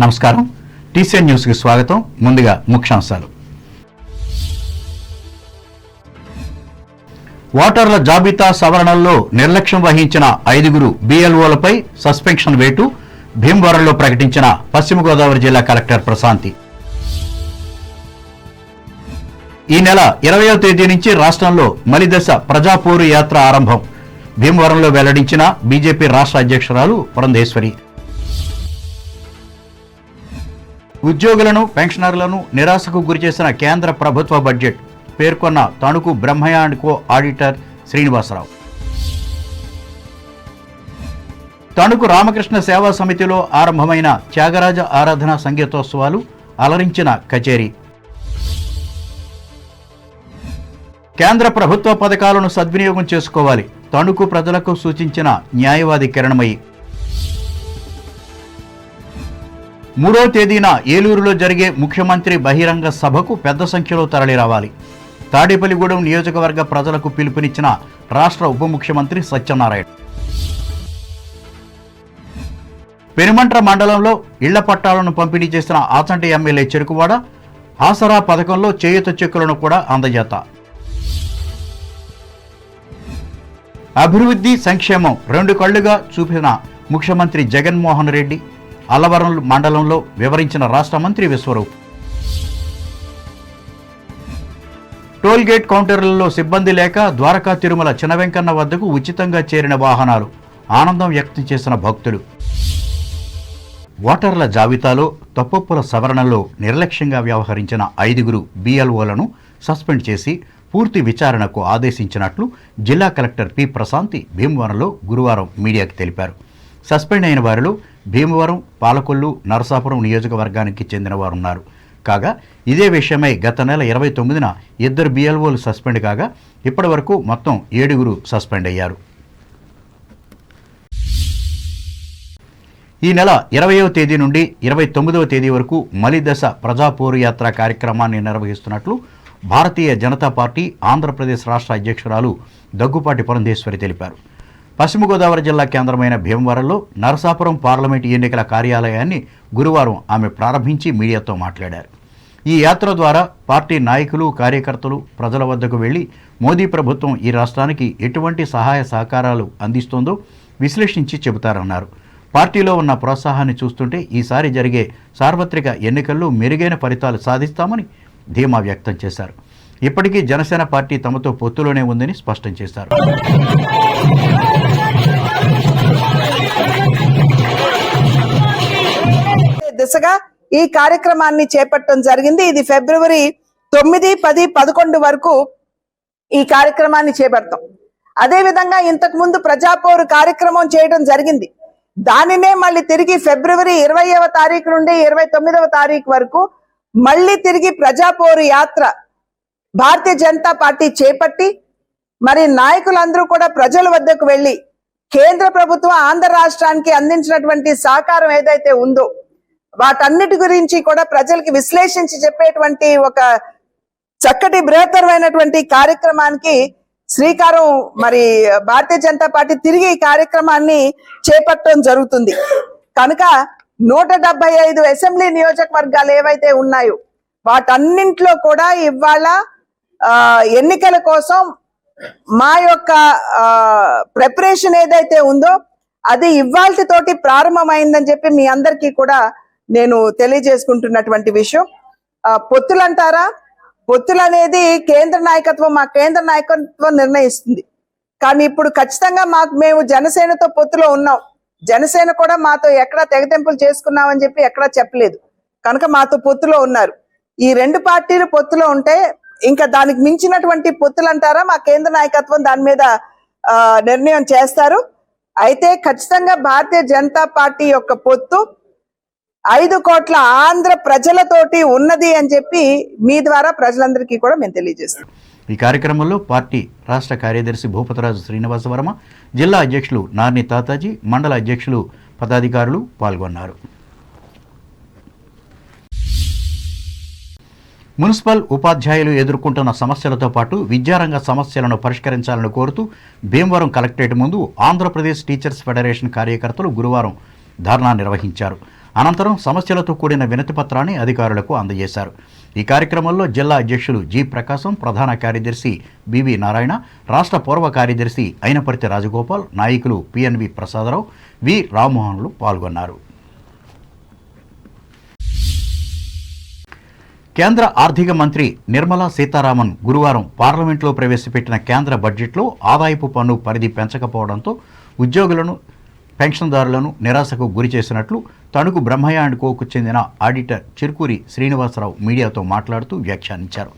నమస్కారం. TCN news కి స్వాగతం. ముందుగా ముఖ్యాంశాలు. ఓటర్ల జాబితా సవరణల్లో నిర్లక్ష్యం వహించిన 5 BLOలపై సస్పెన్షన్ వేటు భీమవరంలో ప్రకటించిన పశ్చిమ గోదావరి జిల్లా కలెక్టర్ ప్రశాంతి. ఈ నెల 20వ తేదీ నుంచి రాష్ట్రంలో మలిదశ ప్రజాపోరు యాత్ర ఆరంభం భీమవరంలో వెల్లడించిన బీజేపీ రాష్ట్ర అధ్యక్షురాలు పురంధేశ్వరి. ఉద్యోగులను పెన్షనర్లను నిరాశకు గురిచేసిన కేంద్ర ప్రభుత్వ బడ్జెట్ పేర్కొన్న Tanuku Brahmayya and co auditor Srinivasarao. Tanuku Ramakrishna సేవా సమితిలో ఆరంభమైన త్యాగరాజ ఆరాధన సంగీతోత్సవాలు అలరించిన కచేరీ. కేంద్ర ప్రభుత్వ పథకాలను సద్వినియోగం చేసుకోవాలి తణుకు ప్రజలకు సూచించిన న్యాయవాది కిరణమయి. 3వ తేదీన ఏలూరులో జరిగే ముఖ్యమంత్రి బహిరంగ సభకు పెద్ద సంఖ్యలో తరలిరావాలి తాడేపల్లిగూడెం నియోజకవర్గ ప్రజలకు పిలుపునిచ్చిన రాష్ట్ర ఉప ముఖ్యమంత్రి సత్యనారాయణ. పెనుమంట్ర మండలంలో ఇళ్ల పట్టాలను పంపిణీ చేసిన ఆచంట ఎమ్మెల్యే చెరుకువాడ ఆసరా పథకంలో చేయూత చెక్కులను కూడా అందజేత. అభివృద్ధి సంక్షేమం 2 కళ్లుగా చూపిన ముఖ్యమంత్రి జగన్మోహన్ రెడ్డి అల్లవరం మండలంలో వివరించిన రాష్ట్ర మంత్రి విశ్వరూప్. టోల్గేట్ కౌంటర్లలో సిబ్బంది లేక ద్వారకా తిరుమల చినవెంకన్న వద్దకు ఉచితంగా చేరిన వాహనాలు ఆనందం వ్యక్తం చేసిన భక్తులు. ఓటర్ల జాబితాలో తప్పొప్పుల సవరణలో నిర్లక్ష్యంగా వ్యవహరించిన 5 BLOలను సస్పెండ్ చేసి పూర్తి విచారణకు ఆదేశించినట్లు జిల్లా కలెక్టర్ పి ప్రశాంతి భీమవరంలో గురువారం మీడియాకు తెలిపారు. సస్పెండ్ అయిన వారిలో భీమవరం, పాలకొల్లు, నరసాపురం నియోజకవర్గానికి చెందిన వారున్నారు. కాగా ఇదే విషయమై గత నెల 29న 2 BLOలు సస్పెండ్ కాగా ఇప్పటి వరకు మొత్తం 7 సస్పెండ్ అయ్యారు. ఈ నెల 20వ తేదీ నుండి 29వ తేదీ వరకు మలిదశ ప్రజాపోరు యాత్ర కార్యక్రమాన్ని నిర్వహిస్తున్నట్లు భారతీయ జనతా పార్టీ ఆంధ్రప్రదేశ్ రాష్ట్ర అధ్యక్షురాలు దగ్గుపాటి పురంధేశ్వరి తెలిపారు. పశ్చిమ గోదావరి జిల్లా కేంద్రమైన భీమవరంలో నరసాపురం పార్లమెంటు ఎన్నికల కార్యాలయాన్ని గురువారం ఆమె ప్రారంభించి మీడియాతో మాట్లాడారు. ఈ యాత్ర ద్వారా పార్టీ నాయకులు, కార్యకర్తలు ప్రజల వద్దకు వెళ్లి మోదీ ప్రభుత్వం ఈ రాష్ట్రానికి ఎటువంటి సహాయ సహకారాలు అందిస్తోందో విశ్లేషించి చెబుతారన్నారు. పార్టీలో ఉన్న ప్రోత్సాహాన్ని చూస్తుంటే ఈసారి జరిగే సార్వత్రిక ఎన్నికల్లో మెరుగైన ఫలితాలు సాధిస్తామని ధీమా వ్యక్తం చేశారు. ఇప్పటికీ జనసేన పార్టీ తమతో పొత్తులోనే ఉందని స్పష్టం చేశారు. దిశగా ఈ కార్యక్రమాన్ని చేపట్టడం జరిగింది. ఇది ఫిబ్రవరి 9, 10, 11 వరకు ఈ కార్యక్రమాన్ని చేపడతాం. అదే విధంగా ఇంతకు ముందు ప్రజాపోరు కార్యక్రమం చేయడం జరిగింది. దానినే మళ్ళీ తిరిగి ఫిబ్రవరి 20వ తారీఖు నుండి 29వ తారీఖు వరకు మళ్ళీ తిరిగి ప్రజాపోరు యాత్ర భారతీయ జనతా పార్టీ చేపట్టి మరి నాయకులందరూ కూడా ప్రజల వద్దకు వెళ్లి కేంద్ర ప్రభుత్వం ఆంధ్ర రాష్ట్రానికి అందించినటువంటి సహకారం ఏదైతే ఉందో వాటన్నిటి గురించి కూడా ప్రజలకి విశ్లేషించి చెప్పేటువంటి ఒక చక్కటి బృహత్తరమైనటువంటి కార్యక్రమానికి శ్రీకారం మరి భారతీయ జనతా పార్టీ తిరిగి ఈ కార్యక్రమాన్ని చేపట్టడం జరుగుతుంది. కనుక 175 అసెంబ్లీ నియోజకవర్గాలు ఏవైతే ఉన్నాయో వాటన్నింటిలో కూడా ఇవాళ ఎన్నికల కోసం మా యొక్క ప్రిపరేషన్ ఏదైతే ఉందో అది ఇవాల్టితోటి ప్రారంభమైందని చెప్పి మీ అందరికీ కూడా నేను తెలియజేసుకుంటున్నటువంటి విషయం. పొత్తులు అంటారా, పొత్తులు అనేది కేంద్ర నాయకత్వం, మా కేంద్ర నాయకత్వం నిర్ణయిస్తుంది. కానీ ఇప్పుడు ఖచ్చితంగా మేము జనసేనతో పొత్తులో ఉన్నాం. జనసేన కూడా మాతో ఎక్కడా తెగతెంపులు చేసుకున్నామని చెప్పి ఎక్కడా చెప్పలేదు. కనుక మాతో పొత్తులో ఉన్నారు. ఈ 2 పార్టీలు పొత్తులో ఉంటే ఇంకా దానికి మించినటువంటి పొత్తులు అంటారా, మా కేంద్ర నాయకత్వం దాని మీద నిర్ణయం చేస్తారు. అయితే ఖచ్చితంగా భారతీయ జనతా పార్టీ యొక్క పొత్తు 5 కోట్ల ఆంధ్ర ప్రజలతోటి ఉన్నది అని చెప్పి మీ ద్వారా ప్రజలందరికీ కూడా మేము తెలియజేస్తాం. ఈ కార్యక్రమంలో పార్టీ రాష్ట్ర కార్యదర్శి భూపతిరాజు శ్రీనివాస వర్మ, జిల్లా అధ్యక్షులు నార్ని తాతాజీ, మండల అధ్యక్షులు, పదాధికారులు పాల్గొన్నారు. మున్సిపల్ ఉపాధ్యాయులు ఎదుర్కొంటున్న సమస్యలతో పాటు విద్యారంగ సమస్యలను పరిష్కరించాలని కోరుతూ భీమవరం కలెక్టరేట్ ముందు ఆంధ్రప్రదేశ్ టీచర్స్ ఫెడరేషన్ కార్యకర్తలు గురువారం ధర్నా నిర్వహించారు. అనంతరం సమస్యలతో కూడిన వినతి పత్రాన్ని అధికారులకు అందజేశారు. ఈ కార్యక్రమంలో జిల్లా అధ్యక్షులు జి ప్రకాశం, ప్రధాన కార్యదర్శి బివి నారాయణ, రాష్ట్ర పూర్వ కార్యదర్శి అయినపర్తి రాజగోపాల్, నాయకులు పిఎన్వి ప్రసాదరావు, వి రామ్మోహన్లు పాల్గొన్నారు. కేంద్ర ఆర్థిక మంత్రి నిర్మలా సీతారామన్ గురువారం పార్లమెంట్లో ప్రవేశపెట్టిన కేంద్ర బడ్జెట్లో ఆదాయపు పన్ను పరిధి పెంచకపోవడంతో ఉద్యోగులను, పెన్షన్దారులను నిరాశకు గురి చేసినట్లు తణుకు బ్రహ్మయ్య అండ్ కోకు చెందిన ఆడిటర్ చిరుకూరి శ్రీనివాసరావు మీడియాతో మాట్లాడుతూ వ్యాఖ్యానించారు.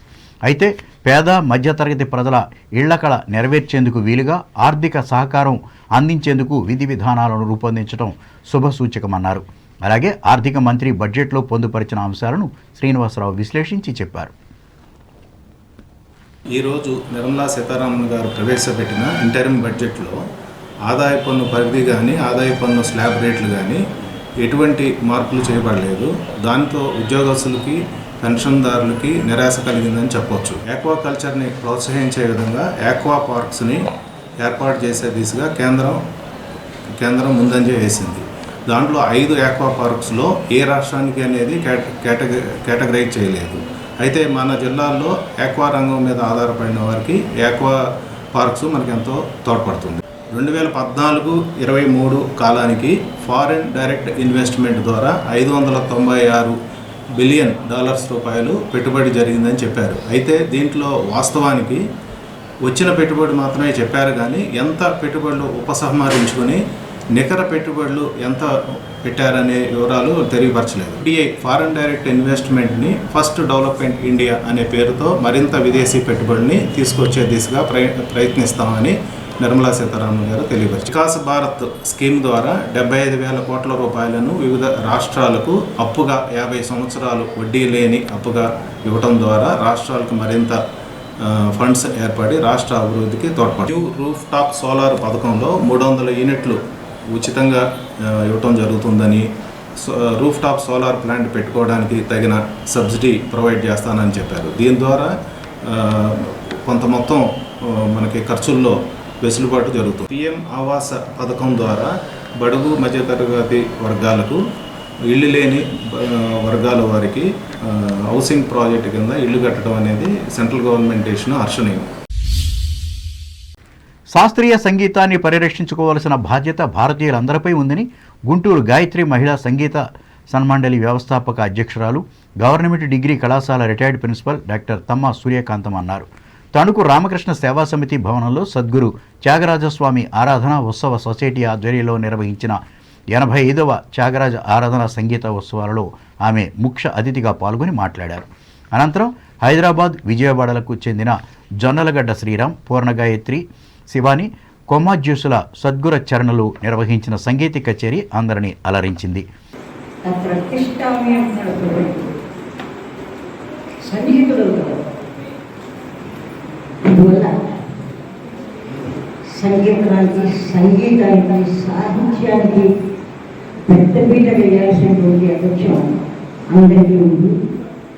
అయితే పేద మధ్యతరగతి ప్రజల ఇళ్ల కళ నెరవేర్చేందుకు వీలుగా ఆర్థిక సహకారం అందించేందుకు విధి విధానాలను రూపొందించడం శుభసూచకమన్నారు. అలాగే ఆర్థిక మంత్రి బడ్జెట్లో పొందుపరిచిన అంశాలను శ్రీనివాసరావు విశ్లేషించి చెప్పారు. ఈరోజు నిర్మలా సీతారామన్ గారు ప్రవేశపెట్టిన ఇంటరిమ్ బడ్జెట్లో ఆదాయ పన్ను పరిధి కానీ ఆదాయ పన్ను స్లాబ్ రేట్లు కానీ ఎటువంటి మార్పులు చేయబడలేదు. దాంతో ఉద్యోగస్తులకి, పెన్షన్దారులకి నిరాశ కలిగిందని చెప్పవచ్చు. ఆక్వాకల్చర్ని ప్రోత్సహించే విధంగా ఆక్వా పార్క్స్ని ఏర్పాటు చేసే దిశగా కేంద్రం ముందంజ వేసింది. దాంట్లో 5 ఆక్వా పార్క్స్లో ఏ రాష్ట్రానికి అనేది కేటగరైజ్ చేయలేదు. అయితే మన జిల్లాల్లో ఆక్వా రంగం మీద ఆధారపడిన వారికి ఆక్వా పార్క్స్ మనకి ఎంతో తోడ్పడుతుంది. 2014-23 కాలానికి ఫారిన్ డైరెక్ట్ ఇన్వెస్ట్మెంట్ ద్వారా $596 బిలియన్ రూపాయలు పెట్టుబడి జరిగిందని చెప్పారు. అయితే దీంట్లో వాస్తవానికి వచ్చిన పెట్టుబడి మాత్రమే చెప్పారు, కానీ ఎంత పెట్టుబడులు ఉపసంహరించుకొని నికర పెట్టుబడులు ఎంత పెట్టారనే వివరాలు తెలియపరచలేదు. FDI ఫారిన్ డైరెక్ట్ ఇన్వెస్ట్మెంట్ని ఫస్ట్ డెవలప్మెంట్ ఇండియా అనే పేరుతో మరింత విదేశీ పెట్టుబడిని తీసుకొచ్చే దిశగా ప్రయత్నిస్తామని నిర్మలా సీతారామన్ గారు తెలియపరిచారు. వికాస్ భారత్ స్కీమ్ ద్వారా 75,000 కోట్ల రూపాయలను వివిధ రాష్ట్రాలకు అప్పుగా 50 సంవత్సరాలు వడ్డీ లేని అప్పుగా ఇవ్వడం ద్వారా రాష్ట్రాలకు మరింత ఫండ్స్ ఏర్పడి రాష్ట్ర అభివృద్ధికి తోడ్పడు. రూఫ్ టాప్ సోలార్ పథకంలో 300 యూనిట్లు ఉచితంగా ఇవ్వటం జరుగుతుందని, రూఫ్ టాప్ సోలార్ ప్లాంట్ పెట్టుకోవడానికి తగిన సబ్సిడీ ప్రొవైడ్ చేస్తానని చెప్పారు. దీని ద్వారా కొంత మొత్తం మనకి ఖర్చుల్లో వెసులుబాటు జరుగుతుంది. PM ఆవాస పథకం ద్వారా బడుగు మధ్యతరగతి వర్గాలకు, ఇళ్ళు లేని వర్గాల వారికి హౌసింగ్ ప్రాజెక్టు కింద ఇళ్ళు కట్టడం అనేది సెంట్రల్ గవర్నమెంట్ చేసిన హర్షణీయం. శాస్త్రీయ సంగీతాన్ని పరిరక్షించుకోవాల్సిన బాధ్యత భారతీయులందరిపై ఉందని గుంటూరు గాయత్రి మహిళా సంగీత సన్మండలి వ్యవస్థాపక అధ్యక్షురాలు, గవర్నమెంట్ డిగ్రీ కళాశాల రిటైర్డ్ ప్రిన్సిపల్ డాక్టర్ తమ్మ సూర్యకాంతం అన్నారు. తణుకు రామకృష్ణ సేవా సమితి భవనంలో సద్గురు త్యాగరాజస్వామి ఆరాధన ఉత్సవ సొసైటీ ఆధ్వర్యంలో నిర్వహించిన 85వ త్యాగరాజ ఆరాధన సంగీత ఉత్సవాలలో ఆమె ముఖ్య అతిథిగా పాల్గొని మాట్లాడారు. అనంతరం హైదరాబాద్, విజయవాడలకు చెందిన జొన్నలగడ్డ శ్రీరామ్, పూర్ణగాయత్రి, శివాని, కొమ్మాజ్యూసుల సద్గుర చరణలు నిర్వహించిన సంగీత కచేరీ అందరినీ అలరించింది. సంగీతానికి సాహిత్యానికి పెద్దపీట వేయాల్సినటువంటి అదృష్టం అందరికీ ఉంది.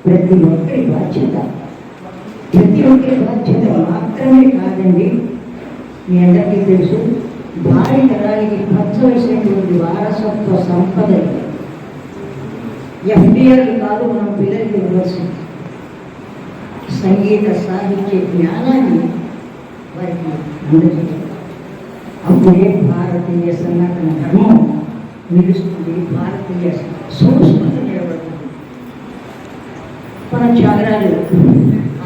ప్రతి ఒక్కరి బాధ్యత మాత్రమే కాదండి. మీ అందరికీ తెలుసు, భారీ తరానికి పంచవలసినటువంటి వారసత్వ సంపద FDR కాదు, మనం పిల్లలకి ఇవ్వాల్సింది. సంగీత సాహిత్య జ్ఞానాన్ని వారికి అందజేయాలి. అప్పుడే భారతీయ సనాతన ధర్మం నిలుస్తుంది, భారతీయ సంస్కృతి నిలబడుతుంది. మన త్యాగరాజు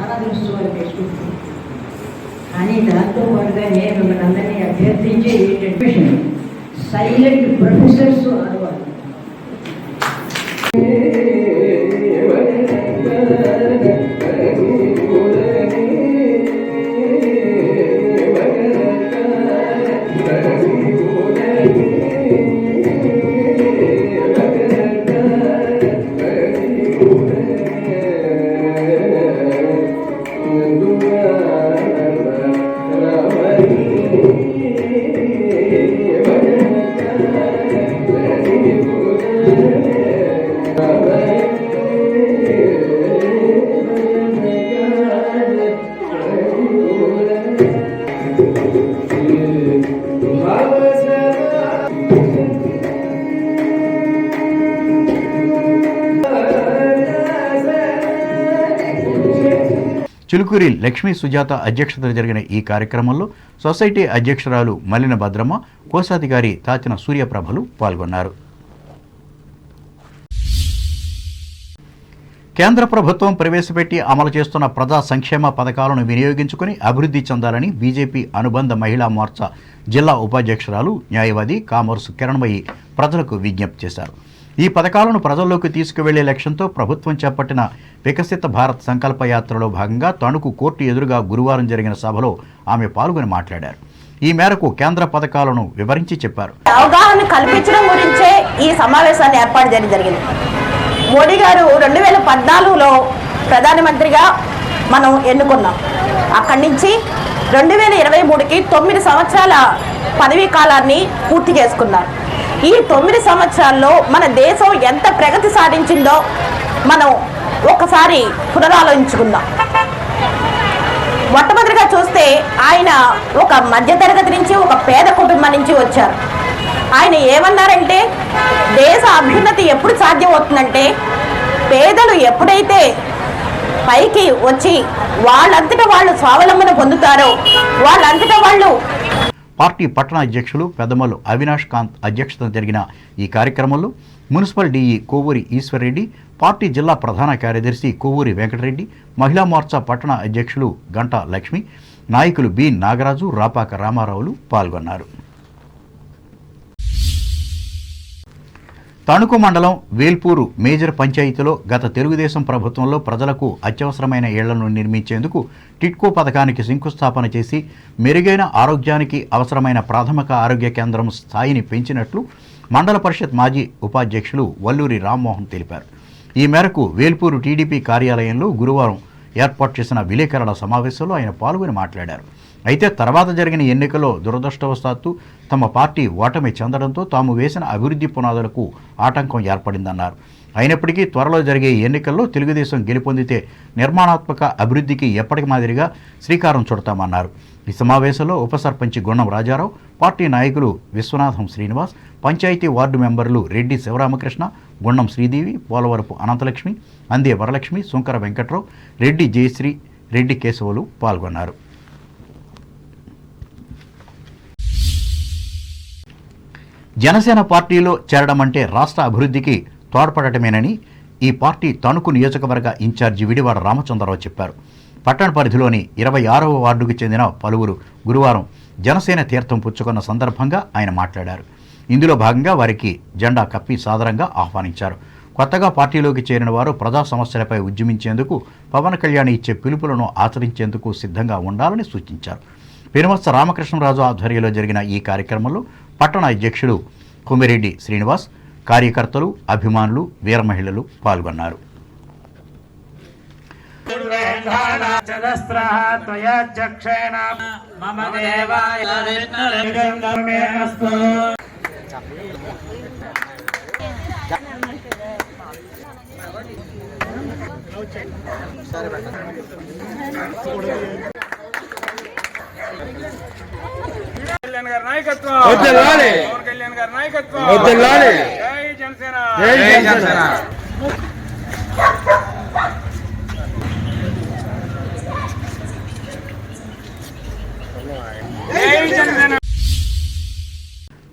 ఆరాధనోత్సవాలు చేసుకుంటాం, కానీ దాంతో పాటుగా నేను మిమ్మల్ని అందరినీ అభ్యర్థించే ఏంటంటే సైలెంట్ ప్రొఫెసర్స్ అవ్వాలి. చిలుకూరి లక్ష్మీ సుజాత అధ్యక్షతన జరిగిన ఈ కార్యక్రమంలో సొసైటీ అధ్యక్షురాలు మల్లిన భద్రమ్మ, కోశాధికారి తాచిన సూర్యప్రభలు పాల్గొన్నారు. కేంద్ర ప్రభుత్వం ప్రవేశపెట్టి అమలు చేస్తున్న ప్రజా సంక్షేమ పథకాలను వినియోగించుకుని అభివృద్ధి చెందాలని బీజేపీ అనుబంధ మహిళా మోర్చా జిల్లా ఉపాధ్యక్షురాలు న్యాయవాది కామర్సు కిరణ్మయి ప్రజలకు విజ్ఞప్తి చేశారు. ఈ పథకాలను ప్రజల్లోకి తీసుకువెళ్లే లక్ష్యంతో ప్రభుత్వం చేపట్టిన వికసిత భారత్ సంకల్ప యాత్రలో భాగంగా తణుకు కోర్టు ఎదురుగా గురువారం జరిగిన సభలో ఆమె పాల్గొని మాట్లాడారు. ఈ మేరకు కేంద్ర పథకాలను వివరించి చెప్పారు. అవగాహన కల్పించడం గురించే ఈ సమావేశాన్ని ఏర్పాటు చేయడం జరిగింది. మోడీ గారు 2014లో ప్రధానమంత్రిగా మనం ఎన్నుకున్నాం. అక్కడి నుంచి 2023కి 9 సంవత్సరాల పదవీ కాలాన్ని పూర్తి చేసుకున్నారు. ఈ 9 సంవత్సరాల్లో మన దేశం ఎంత ప్రగతి సాధించిందో మనం ఒకసారి పునరాలోచించుకుందాం. మొట్టమొదటిగా చూస్తే ఆయన ఒక మధ్యతరగతి నుంచి, ఒక పేద కుటుంబం నుంచి వచ్చారు. ఆయన ఏమన్నారంటే, దేశ అభ్యున్నతి ఎప్పుడు సాధ్యమవుతుందంటే పేదలు ఎప్పుడైతే పైకి వచ్చి వాళ్ళంతటా వాళ్ళు స్వావలంబన పొందుతారో, వాళ్ళంతటా వాళ్ళు. పార్టీ పట్టణ అధ్యక్షులు పెద్దమల్లు అవినాష్ కాంత్ అధ్యక్షతన జరిగిన ఈ కార్యక్రమంలో municipal DE Kovvuri Eshwar Reddy, party జిల్లా ప్రధాన కార్యదర్శి కొవ్వూరి వెంకటరెడ్డి, మహిళా మోర్చా పట్టణ అధ్యక్షులు గంటా లక్ష్మి, నాయకులు బి నాగరాజు, రాపాక రామారావులు పాల్గొన్నారు. తణుకు మండలం వేల్పూరు మేజర్ పంచాయతీలో గత తెలుగుదేశం ప్రభుత్వంలో ప్రజలకు అత్యవసరమైన ఇళ్లను నిర్మించేందుకు టిట్కో పథకానికి శంకుస్థాపన చేసి మెరుగైన ఆరోగ్యానికి అవసరమైన ప్రాథమిక ఆరోగ్య కేంద్రం స్థాయిని పెంచినట్లు మండల పరిషత్ మాజీ ఉపాధ్యక్షులు వల్లూరి రామ్మోహన్ తెలిపారు. ఈ మేరకు వేల్పూరు టీడీపీ కార్యాలయంలో గురువారం ఏర్పాటు చేసిన విలేకరుల సమావేశంలో ఆయన పాల్గొని మాట్లాడారు. అయితే తర్వాత జరిగిన ఎన్నికల్లో దురదృష్టవశాత్తు తమ పార్టీ ఓటమి చెందడంతో తాము వేసిన అభివృద్ధి పునాదులకు ఆటంకం ఏర్పడిందన్నారు. అయినప్పటికీ త్వరలో జరిగే ఎన్నికల్లో తెలుగుదేశం గెలుపొందితే నిర్మాణాత్మక అభివృద్ధికి ఎప్పటికి మాదిరిగా శ్రీకారం చుడతామన్నారు. ఈ సమావేశంలో ఉప సర్పంచి గుండం రాజారావు, పార్టీ నాయకులు విశ్వనాథం శ్రీనివాస్, పంచాయతీ వార్డు మెంబర్లు రెడ్డి శివరామకృష్ణ, గుండం శ్రీదేవి, పోలవరపు అనంతలక్ష్మి, అందే వరలక్ష్మి, సుంకర వెంకట్రావు, రెడ్డి జయశ్రీ, రెడ్డి కేశవులు పాల్గొన్నారు. జనసేన పార్టీలో చేరడం అంటే రాష్ట్ర అభివృద్ధికి తోడ్పడటమేనని ఈ పార్టీ తణుకు నియోజకవర్గ ఇన్ఛార్జి విడివాడ రామచంద్రరావు చెప్పారు. పట్టణ పరిధిలోని 26వ వార్డుకు చెందిన పలువురు గురువారం జనసేన తీర్థం పుచ్చుకున్న సందర్భంగా ఆయన మాట్లాడారు. ఇందులో భాగంగా వారికి జెండా కప్పి సాదరంగా ఆహ్వానించారు. కొత్తగా పార్టీలోకి చేరిన వారు ప్రజా సమస్యలపై ఉద్యమించేందుకు పవన్ కళ్యాణ్ ఇచ్చే పిలుపులను ఆచరించేందుకు సిద్ధంగా ఉండాలని సూచించారు. పెనుమత్స రామకృష్ణరాజు ఆధ్వర్యంలో జరిగిన ఈ కార్యక్రమంలో పట్టణ అధ్యక్షుడు కొమిరెడ్డి శ్రీనివాస్, కార్యకర్తలు, అభిమానులు, వీర మహిళలు పాల్గొన్నారు. కళ్యాణ్ గారి నాయకత్వం, పవన్ కళ్యాణ్ గారి నాయకత్వం, జై జనసేన, జై జనసేన.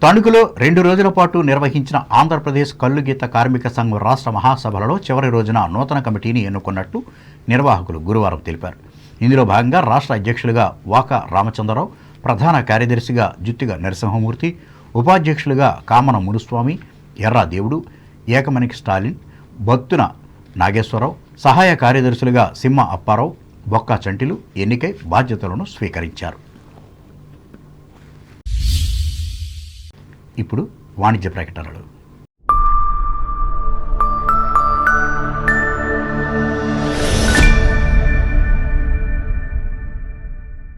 తణుకులో 2 రోజుల పాటు నిర్వహించిన ఆంధ్రప్రదేశ్ కల్లుగీత కార్మిక సంఘం రాష్ట్ర మహాసభలలో చివరి రోజున నూతన కమిటీని ఎన్నుకున్నట్లు నిర్వాహకులు గురువారం తెలిపారు. ఇందులో భాగంగా రాష్ట్ర అధ్యక్షులుగా వాకా రామచంద్రరావు, ప్రధాన కార్యదర్శిగా జుత్తిగా నరసింహమూర్తి, ఉపాధ్యక్షులుగా కామన మునుస్వామి, ఎర్రా దేవుడు, ఏకమనికి స్టాలిన్, భక్తున నాగేశ్వరరావు, సహాయ కార్యదర్శులుగా సింహ అప్పారావు, బొక్కా చంటిలు ఎన్నికై బాధ్యతలను స్వీకరించారు. ఇప్పుడు వాణిజ్య ప్రకటనలు.